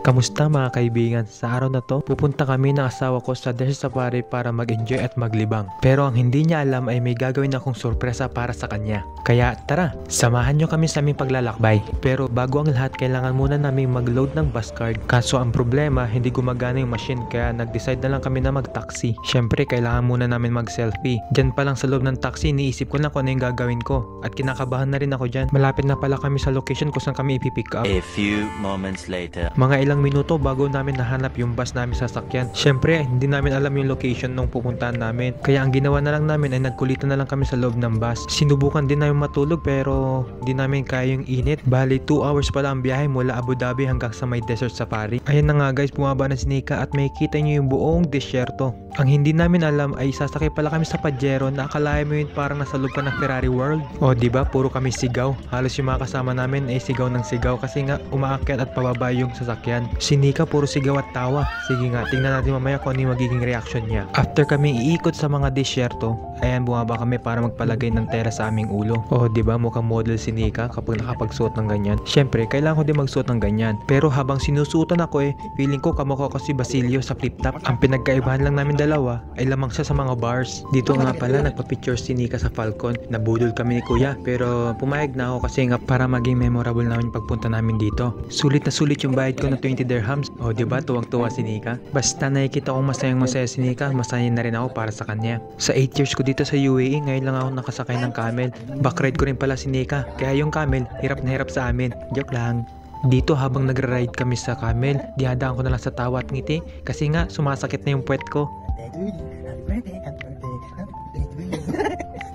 Kamusta mga kaibigan? Sa araw na to, pupunta kami ng asawa ko sa desert safari para mag-enjoy at maglibang. Pero ang hindi niya alam ay may gagawin akong sorpresa para sa kanya. Kaya tara, samahan nyo kami sa aming paglalakbay. Pero bago ang lahat, kailangan muna namin mag-load ng bus card. Kaso ang problema, hindi gumagana yung machine kaya nag-decide na lang kami na mag-taxi. Syempre, kailangan muna namin mag-selfie. Diyan pa lang sa loob ng taxi, iniisip ko na kung ano yung gagawin ko. At kinakabahan na rin ako dyan. Malapit na pala kami sa location kung saan kami ipipick up. A few moments later. Mga ilang minuto bago namin nahanap yung bus namin sa sasakyan. Syempre, hindi namin alam yung location nung pupuntahan namin. Kaya ang ginawa na lang namin ay nagkulitan na lang kami sa loob ng bus. Sinubukan din namin matulog pero hindi namin kaya yung init. Bali 2 hours pala ang biyahe mula Abu Dhabi hanggang sa may desert safari. Ayan na nga guys, bumaba na si Nika at makikita nyo yung buong disyerto. Ang hindi namin alam ay sasakay pala kami sa Pajero na akalain mo yun parang nasa loob ka ng Ferrari World. O diba, puro kami sigaw. Halos yung mga kasama namin ay sigaw ng sigaw kasi nga umaakyat at pababa yung sasakyan. Si Nika puro sigaw at tawa. Sige nga, tingnan natin mamaya kung ano yung magiging reaction niya. After kami iikot sa mga disyerto, ayan bumaba kami para magpalagay ng tela sa aming ulo. Oh, diba mukhang model si Nika kapag nakapagsuot ng ganyan. Syempre, kailangan ko din magsuot ng ganyan. Pero habang sinusuotan ako feeling ko kamukha ko si Basilio sa flip top. Ang pinagkaibahan lang namin dalawa ay lamang siya sa mga bars. Dito nga pala nagpa-picture si Nika sa Falcon. Nabudol kami ni Kuya pero pumayag na ako kasi nga para maging memorable namin yung pagpunta namin dito. Sulit na sulit yung bayad ko na 20 dirhams. O diba, tuwang-tuwa si Nika. Basta nakikita kong masayang-masaya si Nika, masaya na rin ako para sa kanya. Sa 8 years ko dito sa UAE, ngayon lang ako nakasakay ng camel. Backride ko rin pala si Nika, kaya yung camel, hirap na hirap sa amin. Joke lang. Dito habang nagra-ride kami sa camel, dihadaan ko na lang sa tawa at ngiti kasi nga sumasakit na yung puwet ko.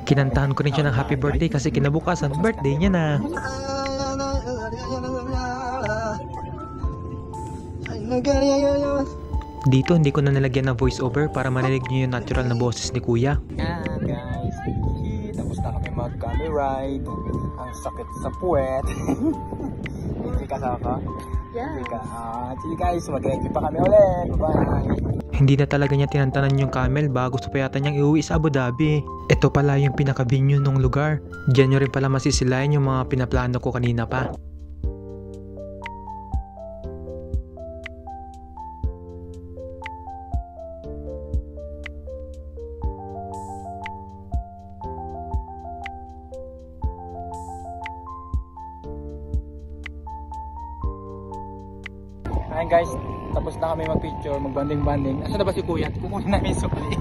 Kinantahan ko rin siya ng happy birthday kasi kinabukasan birthday niya na. Dito hindi ko na nalagyan ng voice over para marinig niyo yung natural na boses ni Kuya. Guys, tapos na kami mag-camel ride. Ang sakit sa puwet. Hindi ka saka? Yeah. Sige guys, mag-ready pa kami ulit. Bye-bye. Hindi na talaga niya tinantanan yung camel bago gusto pa yata niyang iuwi sa Abu Dhabi. Ito pala yung pinaka-venue ng lugar. Diyan nyo rin pala masisilayan yung mga pinaplano ko kanina pa. Ayan guys, tapos na kami mag-picture, mag-banding-banding. Asa na ba si Kuya? Kukunin namin sukli.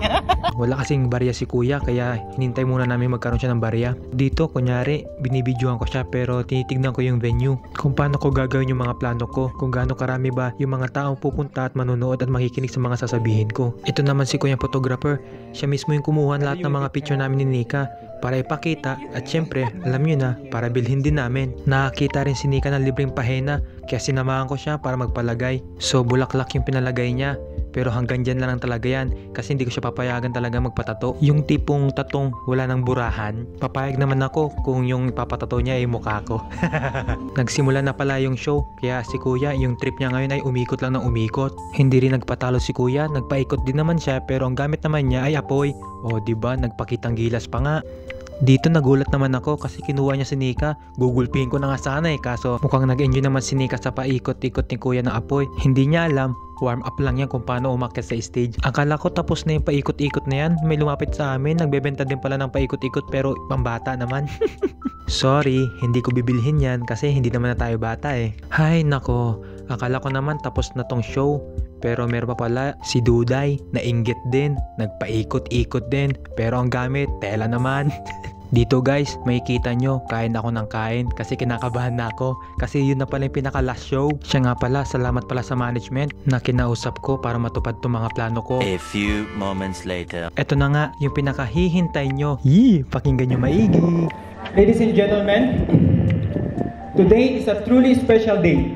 Wala kasing barya si Kuya kaya hinintay muna namin magkaroon siya ng barya. Dito kunyari binibidyohan ko siya pero tinitignan ko yung venue. Kung paano ko gagawin yung mga plano ko. Kung gaano karami ba yung mga taong pupunta at manonood at makikinig sa mga sasabihin ko. Ito naman si Kuya photographer. Siya mismo yung kumuha lahat ng mga picture namin ni Nika para ipakita at syempre alam nyo na para bilhin din namin. Nakakita rin si Nika ng libreng pahena kaya sinamahan ko siya para magpalagay. So bulaklak yung pinalagay niya pero hanggang dyan lang talaga yan kasi hindi ko siya papayagan talaga magpatato. Yung tipong tatong wala ng burahan, papayag naman ako kung yung ipapatato niya ay mukha ko. Nagsimula na pala yung show kaya si Kuya yung trip niya ngayon ay umikot lang ng umikot. Hindi rin nagpatalo si Kuya, nagpaikot din naman siya pero ang gamit naman niya ay apoy. O diba, nagpakitang gilas pa nga. Dito nagulat naman ako kasi kinuha niya si Nika. Gugulpihin ko na nga sana kaso mukhang nag-enjoy naman si Nika sa paikot-ikot ni Kuya na apoy. Hindi niya alam, warm up lang yan kung paano umakyat sa stage. Akala ko tapos na yung paikot-ikot na yan. May lumapit sa amin, nagbebenta din pala ng paikot-ikot pero pambata naman. Sorry, hindi ko bibilhin yan kasi hindi naman na tayo bata Hay nako, akala ko naman tapos na tong show. Pero meron pa pala si Duday, nainggit din, nagpaikot-ikot din, pero ang gamit, tela naman. Dito guys, makikita nyo, kain ako ng kain kasi kinakabahan na ako kasi yun na pala yung pinaka last show. Siya nga pala, salamat pala sa management na kinausap ko para matupad itong mga plano ko. A few moments later. Ito na nga, yung pinakahihintay nyo. Pakinggan nyo maigi. Ladies and gentlemen, today is a truly special day.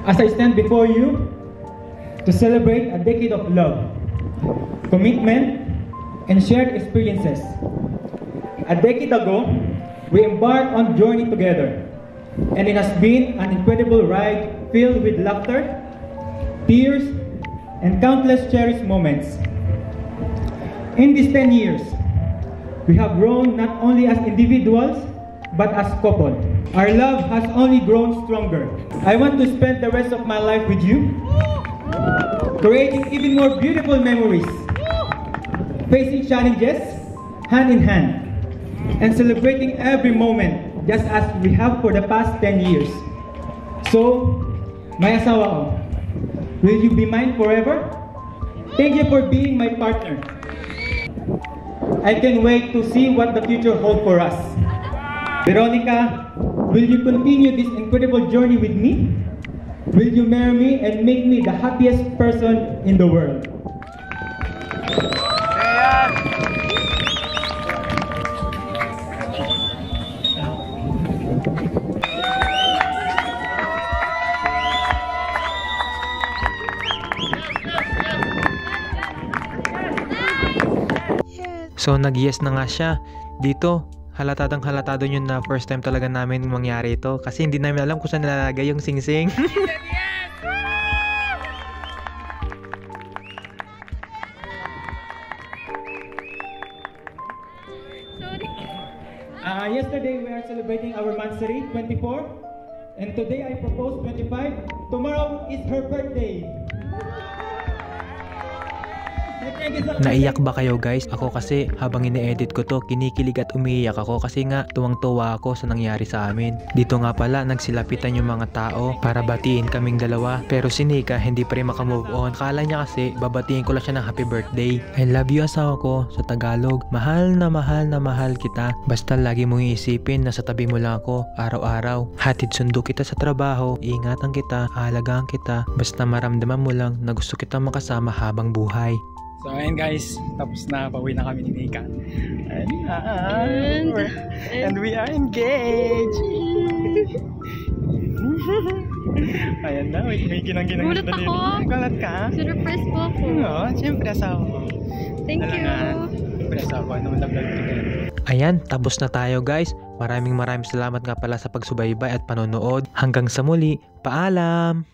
As I stand before you, to celebrate a decade of love, commitment, and shared experiences. A decade ago, we embarked on a journey together, and it has been an incredible ride filled with laughter, tears, and countless cherished moments. In these 10 years, we have grown not only as individuals, but as a couple. Our love has only grown stronger. I want to spend the rest of my life with you, creating even more beautiful memories, facing challenges hand in hand, and celebrating every moment just as we have for the past 10 years. So, my asawa ko, will you be mine forever? Thank you for being my partner. I can't wait to see what the future holds for us. Veronica, will you continue this incredible journey with me? Will you marry me and make me the happiest person in the world? So nag-yes na nga siya. Dito, halatado yun na first time talaga namin mangyari ito. Kasi hindi namin alam kung saan nilalagay yung sing-sing. Yesterday we are celebrating our monthsary, 24. And today I propose 25. Tomorrow is her birthday. Naiyak ba kayo guys? Ako kasi habang ini-edit ko to, kinikilig at umiiyak ako kasi nga tuwang-tuwa ako sa nangyari sa amin. Dito nga pala nagsilapitan yung mga tao para batiin kaming dalawa, pero si Nika hindi pa rin makamove on. Akala niya kasi babatiin ko lang siya ng happy birthday. I love you asawa ko sa Tagalog. Mahal na mahal kita. Basta lagi mong iisipin na sa tabi mo lang ako araw-araw. Hatid sundo kita sa trabaho, ingatan kita, aalagaan kita. Basta maramdaman mo lang na gusto kita makasama habang buhay. So ayun guys, tapos na, pauwi na kami ni Nika. And we are engaged. Ayan na, may ginang-ginang. Gulat ako. Gulat ka? Surprise po ako. Oo, siyempre asawa ko. Thank you. Siyempre asawa ko, naman na-vlog ko kayo. Ayan, tapos na tayo guys. Maraming salamat nga pala sa pagsubaybay at panonood. Hanggang sa muli, paalam!